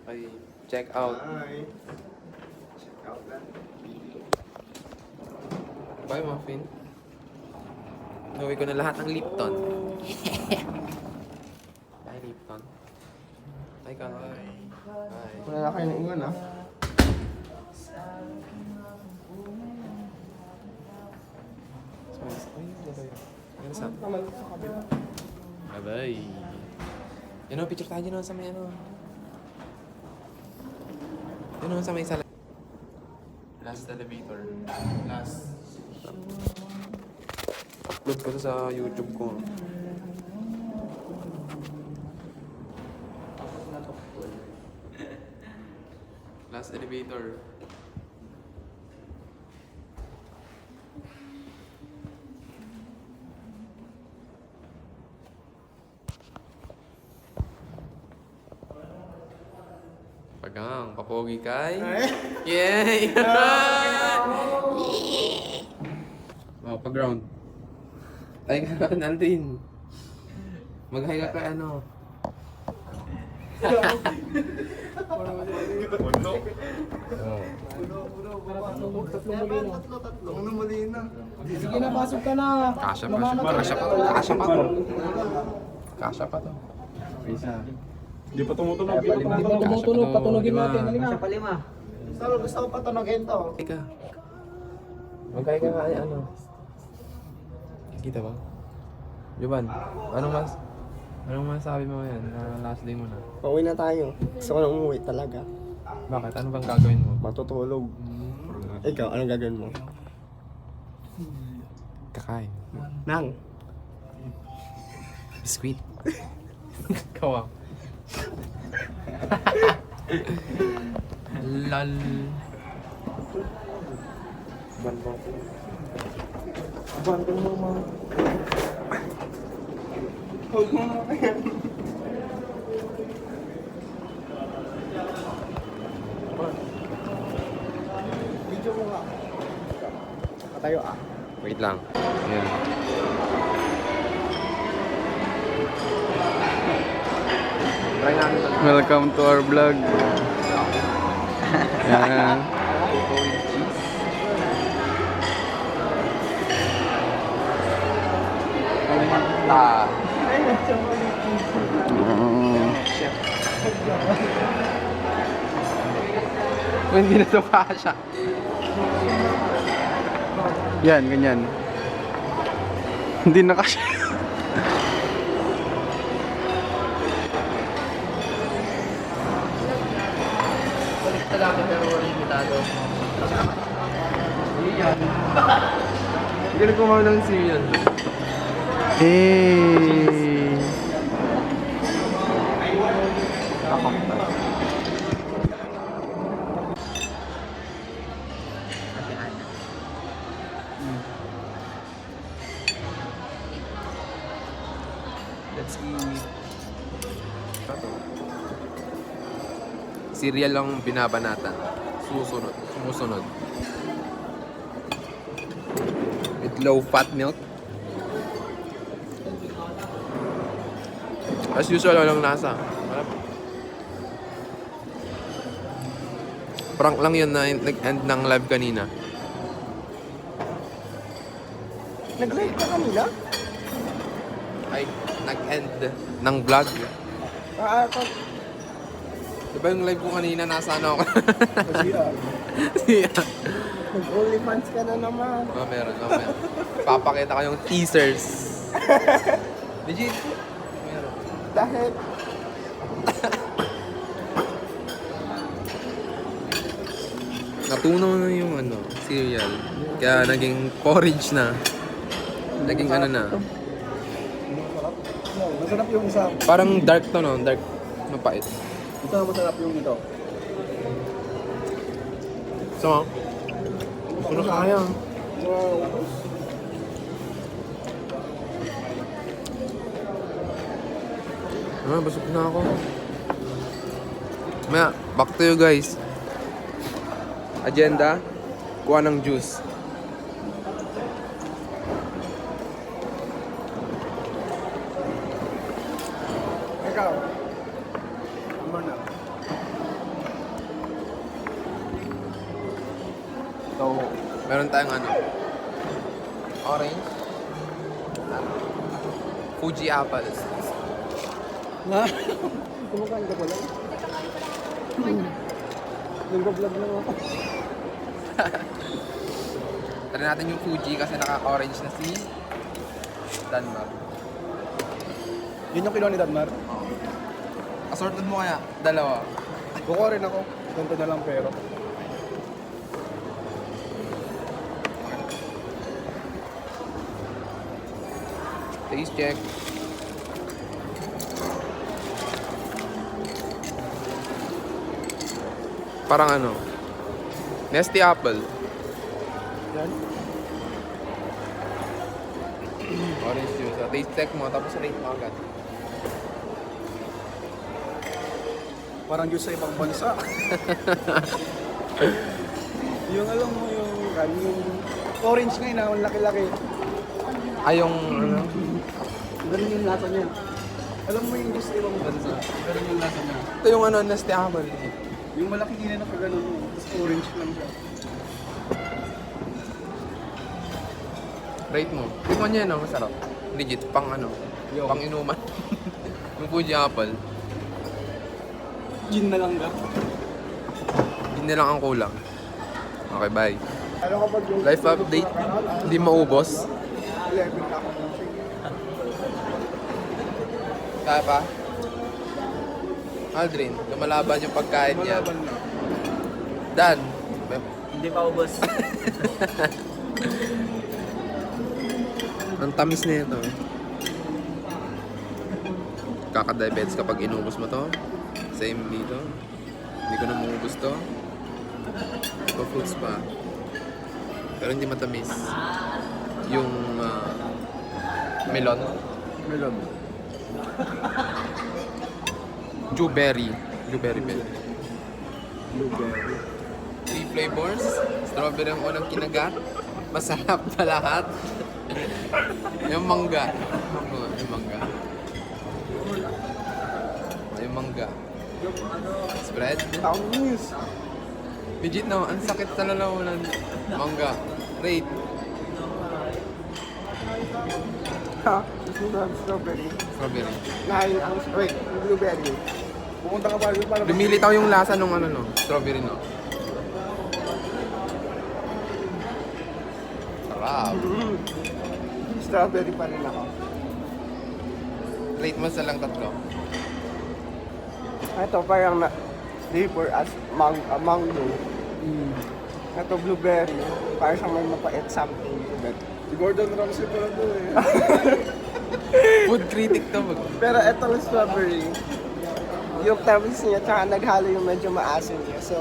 Okay, check out. Hi. Check out na. Bye, muffin. Gawin ko na lahat ng Lipton. Bye, Lipton. Bye, Kaloy. Bye. Wala na kayo ng iwan, ha? Bye-bye. Yan o, picture tayo dyan sa may ano. Yan o, sa may sala. Last elevator. Last. Upload ko to sa YouTube ko. Last elevator. Pagang, papogi kay. Yay! Wow, pag-ground. Ay, ka Aldrin. Mag-hi ka kay ano. Puno. Oh. Tatlong na mali na. Sige na, pasok ka na. Kasya pa to. Kasya pa to. Isa. Di pa tumutunog. Hindi pa tumutunog, patunogin natin. Halika. Salo, gusto ko patunogin to. Ika. Mag-hi ka kay ano. Kita ba? Juban, anong masabi mo yan na last day mo na? Pauwi na tayo. Gusto ko na umuwi talaga. Bakit? Ano bang gagawin mo? Matutulog. Ikaw, anong gagawin mo? Kakain. Nang. Biskuit. Kawa. Lol. Abandon mo mga. Huwag mo mga yan. Video mo nga. Katayo ah. Wait lang. Ayan. Try natin ito. Welcome to our vlog. Yan. Ah. Hindi na ito pa siya. Yan, ganyan. Hindi na kasi. Hindi na kumawa ng cereal. Hey. Let's eat. Cereal lang binabanatan. Sumusunod. With low fat milk. As usual, walang lasa. Prank lang yun na nag-end ng live kanina. Nag-live ka kanina? Ay, nag-end ng vlog. Ito. Diba yung live ko kanina, nasa ano ako? Siya. Siya. Nag-OnlyFans ka na naman. Meron. Papakita ko yung teasers. Legit. Meron. Dahil Natunaw na yung ano, cereal. Kaya naging porridge na. Naging ano na. masarap yung isa. Parang dark to no, dark. Mapait. Ito masarap yung ito. So, gusto na kaya. Wow. Busog na ako. Maya, back to you guys. Agenda, kuha ng juice. Ikaw. Ano na? So, Meron tayong ano? Orange. Fuji apples. kumakain ka pala. Nag-vlog lang ako. Try natin yung Fuji kasi naka-orange na si Danmar. Yun yung kinuha ni Danmar. Assorted mo kaya? Dalawa. Kukuha rin ako. Ganito na lang pero. Taste check. Parang ano? Nesty apple. Yan. Orange juice. So, taste check mo tapos rate mo agad. Parang juice sa ibang bansa. yung alam mo yung orange ngayon ang laki-laki. Ay, yung ano? Ganun yung lasa niya. Alam mo yung juice sa ibang bansa. Ganun yung lasa niya. Ito yung ano, nesty apple. Yung malaki hindi na nakaganon mo. Tapos orange lang siya. Rate mo. Tingnan niya no, masarap. Legit, pang ano, Yo. pang inuman. Yung Fuji apple. Gin na lang ka. Hindi lang ang kulang. Okay, bye. Ano kapag yung Life update. Hindi maubos. 11 na ako. Kaya pa? Aldrin, lumalaban yung pagkain niya. Malaban na. Dan. Hindi pa ubos. Ang tamis na ito. Kakadiabetes kapag inubos mo to. Same dito. Hindi ko na maubos to. Pa-fruits pa. Pero hindi matamis. Yung melon. Melon. Blueberry. Blueberry melon. Blueberry. 3 flavors. Strawberry ang unang kinagat. Masarap na lahat. Yung mangga. Yung mangga. Yung mangga. Spread. Tamis. Legit no, ang sakit sa lalawanan. Mangga. Rate. Ha? Gusto mo na strawberry? Strawberry. Nine ang wait, blueberry. Pumunta ka pa rin para Lumilit ako yung lasa nung ano no, strawberry no. Sarap. Strawberry pa rin ako. Rate mo sa lang tatlo. Ito parang na flavor as mango. Ito blueberry. Parang siyang may mapait something to that. Si Gordon Ramsay pala to eh. Food critic to mag. Pero itong strawberry, yung tamis niya, tsaka naghalo yung medyo maasim niya. So,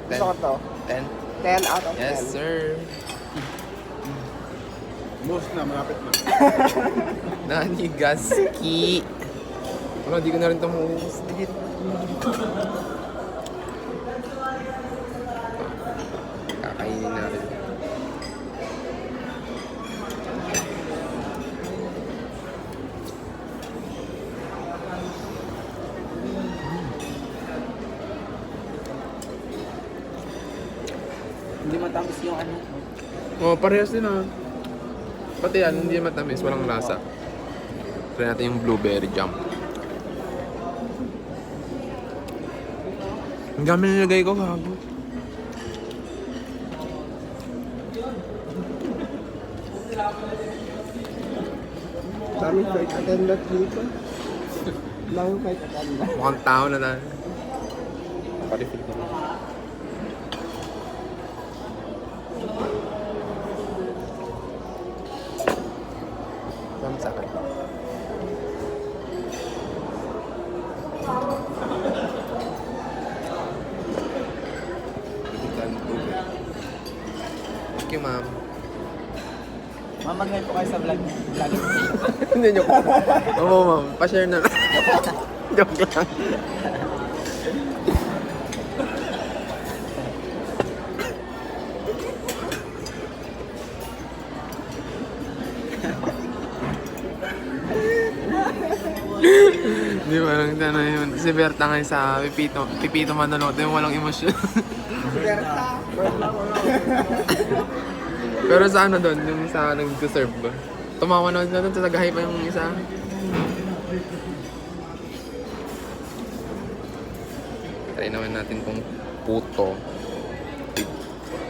gusto ko to. 10. 10 out of 10. Yes sir. Most na, malapit na. Nanigaski. Wala, di ko na rin ito maubos. Digit. Kakainin natin. Hindi matamis yung ano. Oh, parehas din ah. Pati yan, hindi matamis, walang lasa. Try natin yung blueberry jam. Ang dami nilagay ko, gago. Daming flight attendant dito. Daming flight attendant. Mukhang tao na tayo. Pa-refill ko na. Saan sa akin? Ibigan tubig. Thank you, ma'am. Mamagay po kayo sa vlog. Hindi, joke. Oo, ma'am. Pa-share na lang. Joke lang. Di ba? Parang ano yun. Si Berta ngayon sa Pipito Manaloto yung walang emosyon. Berta. Pero sa ano doon, yung sa nag-serve ba? Tumawa na doon sa tagahay pa yung isa. Try naman natin kung puto. With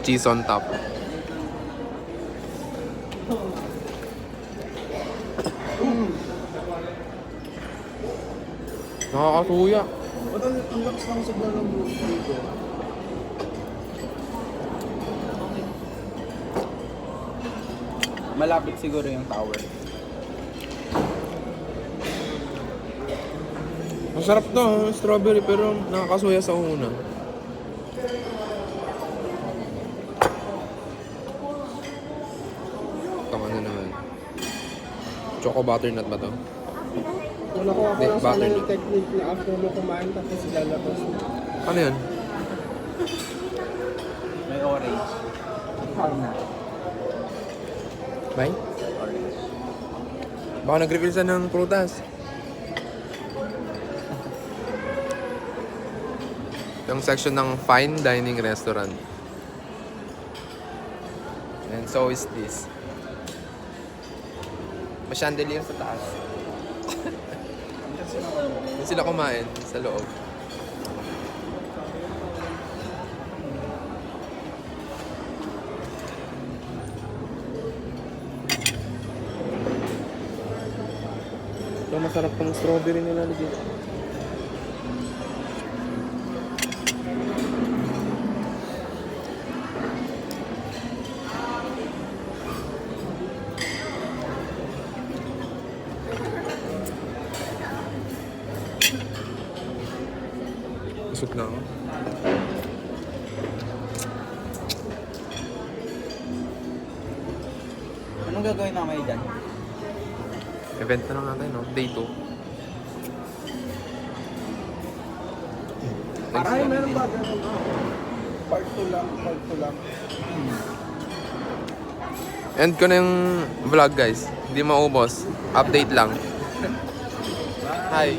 cheese on top. Nakakasuya. Ba't ang lakas lang sa ng buhok dito? Malapit siguro yung tower. Masarap to, strawberry, pero nakakasuya sa una. Tama na naman. Choco butternut ba to? Wala ko ako Hindi, lang sana butter. yung technique na after mo kumain tapos lalabas mo. Ano yun? May orange. Bay? Baka nag-reveal sa ng prutas. Yung section ng fine dining restaurant. And so is this. May chandelier sa taas. Doon sila kumain sa loob. So, masarap tong strawberry nila legit. Busog na ako. Anong gagawin namin dyan? Event na lang natin, no? Day 2. Ay, meron ba ganun? Part 2 lang, part 2 lang. End ko na yung vlog, guys. Hindi maubos. Update lang. Hi.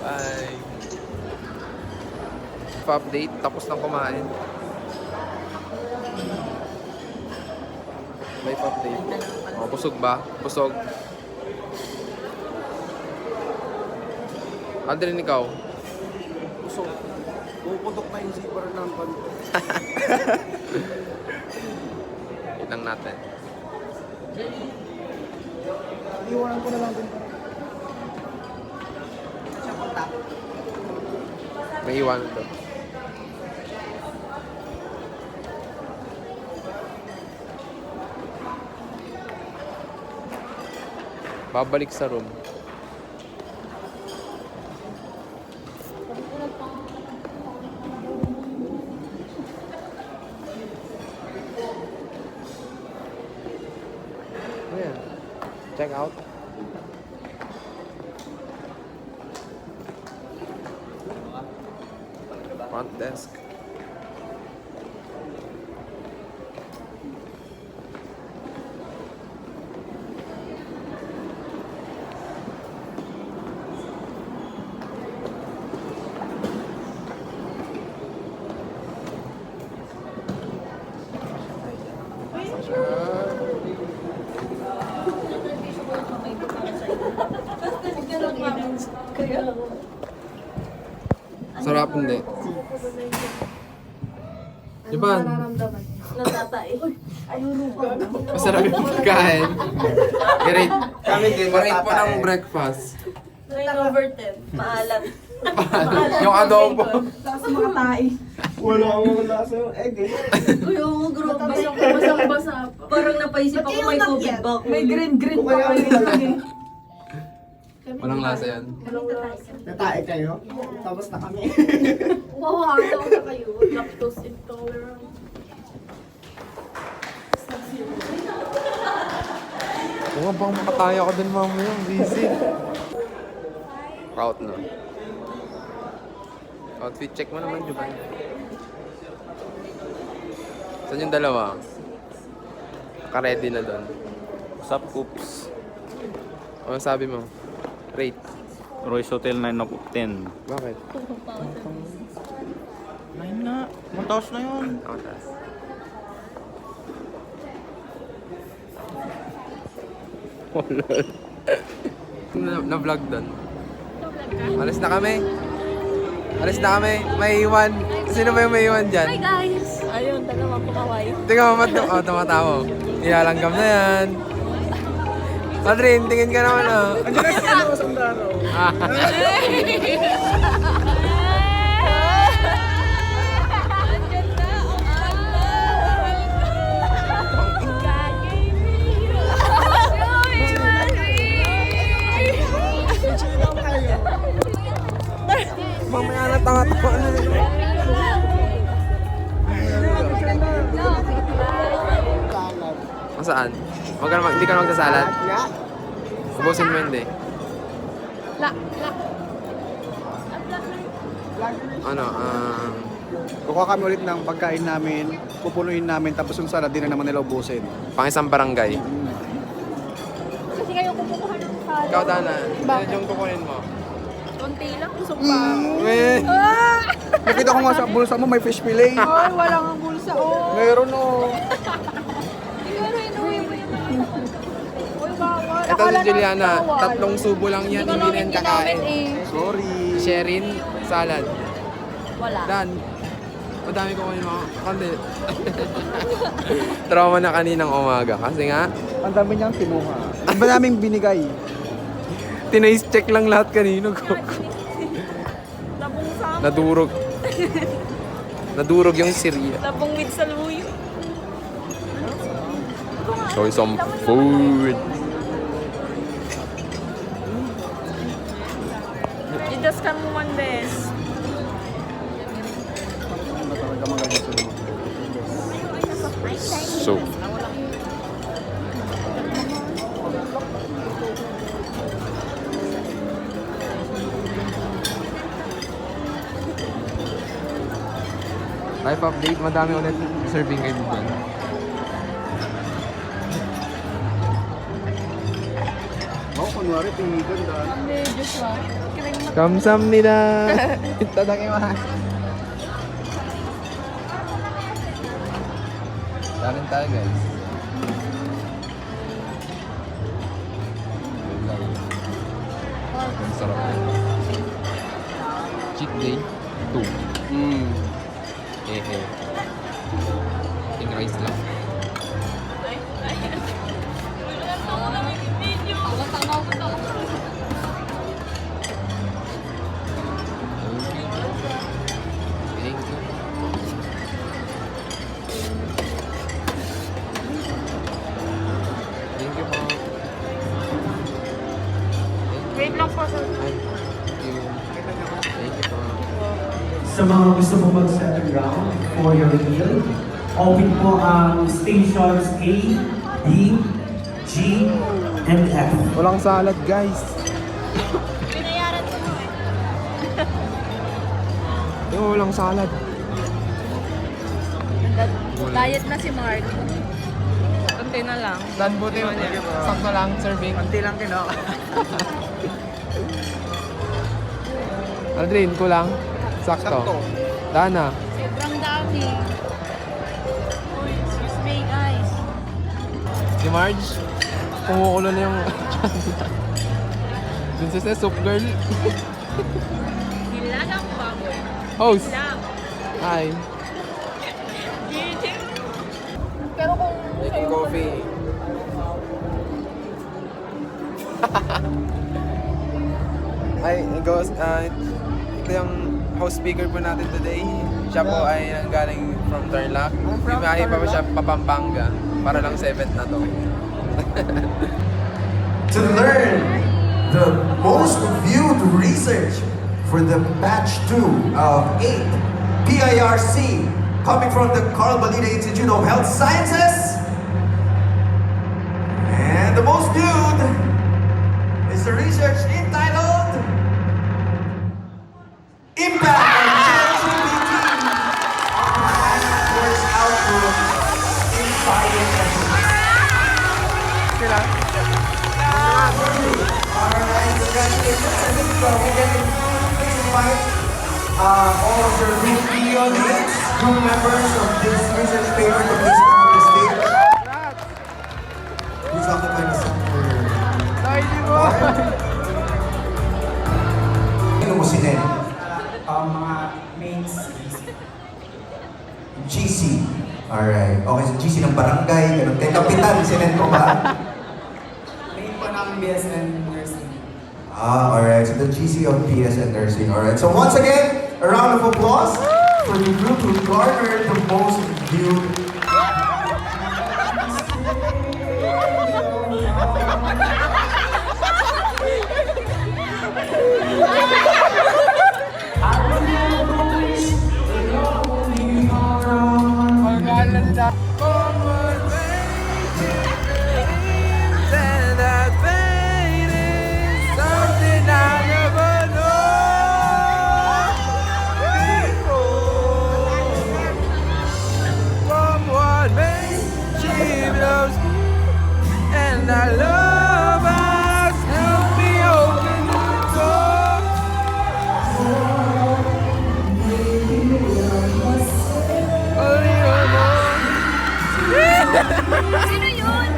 Bye. Pa-update. Tapos nang kumain. May pa-update. Oh, busog ba? Busog. Aldrin, ikaw? So, puputok na yung zipper ng panto. Ilang natin. Iwanan ko na lang din. May iwanan doon. Babalik sa room. Ayan. Check out. Front desk. Sarap hindi. Japan. Natatay. Masarap yung pagkain. I-rate. Kami din, Pa-rate po natatay. ng breakfast. 9 over 10. Maalat. Yung adobo. Tapos mga tae. Wala akong lasa yung egg eh. Uy, oo, grabe. Basang-basa pa. Parang napaisip ako may COVID ba ako. May green O kaya Walang lasa yan. natae kayo, tapos na kami. Wow, ayaw na kayo. Lactose intolerant. Oo nga, bang makataya ka din mamaya. Busy. Out na. Outfit check mo naman, Juban. Saan yung dalawa? Naka-ready na doon. What's up, Coops? Ano sabi mo? Rate. Royce Hotel 9 of 10. Bakit? 9 nga. 1,000 na yun. Ako taas. Na-vlog doon. Alis na kami. Alis na kami. May iwan. Sino ba yung may iwan dyan? Hi guys! Ayun, dalawa kumaway. Tingnan mo, tumatawa. Ilalanggam na yan. Adrin, tingin ka naman ah. Mamaya na tanga-tanga na yun. Masaan? Hindi ka na magsasalad? Nga. Ubusin mo hindi. Ano, Kukuha kami ulit ng pagkain namin, pupunuin namin, tapos yung salad, di na naman nila ubusin. pang isang barangay. Kasi kayo kumukuha ng salad. Ikaw, Dana, ano yung kukunin mo? Konti lang, busog pa ako. Eh, Nakita ko nga sa bulsa mo, may fish fillet. Ay, wala kang bulsa. Oh. Meron oh. Pero inuwi mo yung Uy, bawal. ito si Juliana, 3 subo lang yan, hindi na yan kakain. Sorry. Sherin, salad. Wala. Dan, madami kukunin mo. Kandi. Trauma na kaninang umaga kasi nga, Ang dami niyang kinuha. Ang ba naming binigay? tinaste check lang lahat kanino. Labong sama. Nadurog. Nadurog yung sirya. Labong with saluyo. Show some food. Idas ka mo man, bes. Ang ba talaga magaling sa mga? So, life update, madami ulit serving kayo dyan. Oh, kunwari, tinigan dahil. Hindi, Joshua. 감사합니다. Itadakimasu. Kanin tayo guys. Ang sarap na. Cheat day 2. Ting rice lang. Thank you. Thank you po. Wait lang po, sir. Thank you. Thank you po. Sa mga gusto mo mag-second round for your meal, open po ang stations A, B, G, and F. Walang salad guys. Binayaran ko mo eh. Walang salad. Diet na si Mark. Konti na lang. Dan buti mo niya. Sakto lang serving. Kunti lang kinuha. Aldrin, kulang. Sakto. Sakto. Dana. Sobrang dami. Uy, excuse me guys. Si Marge. Kumukulo na yung dun sa soup girl. Nilalang baboy. Host. Lang. Hi. Pero kung Making coffee. Ay, goes, ito yung house speaker po natin today. Siya po ay nanggaling from Tarlac. Bimahe pa siya Papampanga. Para lang 7th na to. To learn the most viewed research for the batch 2 of 8 PIRC coming from the Carl Balina Institute of Health Sciences. And the most viewed is the research entitled Impact on ChatGPT on Passport's Outlook in Bioethics. Alright, congratulations. And let's go. all of your group mates, group members of this research paper to please come on the stage. Please occupy the center. Ano mo si Nen? Mga mains. GC. Alright. Okay, so GC ng barangay, ganun. Kay Kapitan, si Nen ko ba? Main po ng BSN Nursing. Alright. So the GC of PSN Nursing. Alright. So once again, a round of applause for the group who garnered the most viewed. And that pain is something I never knew before. From what makes she loves me, and I love us. Help me open the door. A little more. Sino yun?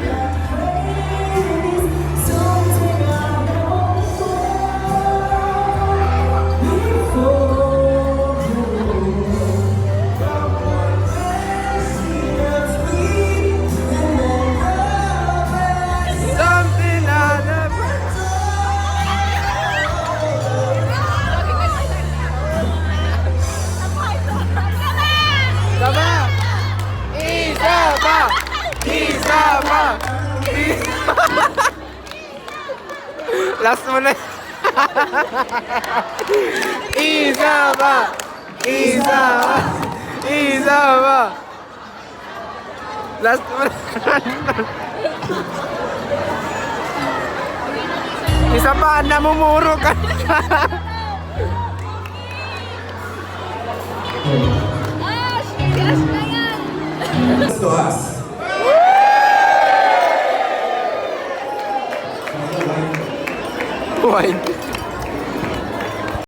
Something I never. Sama! Isa pa! Isa pa! Last mo na. Isa pa! Isa pa! Isa pa! Last mo na. Isa pa, namumuro ka. Yes na yan! To us. Wine.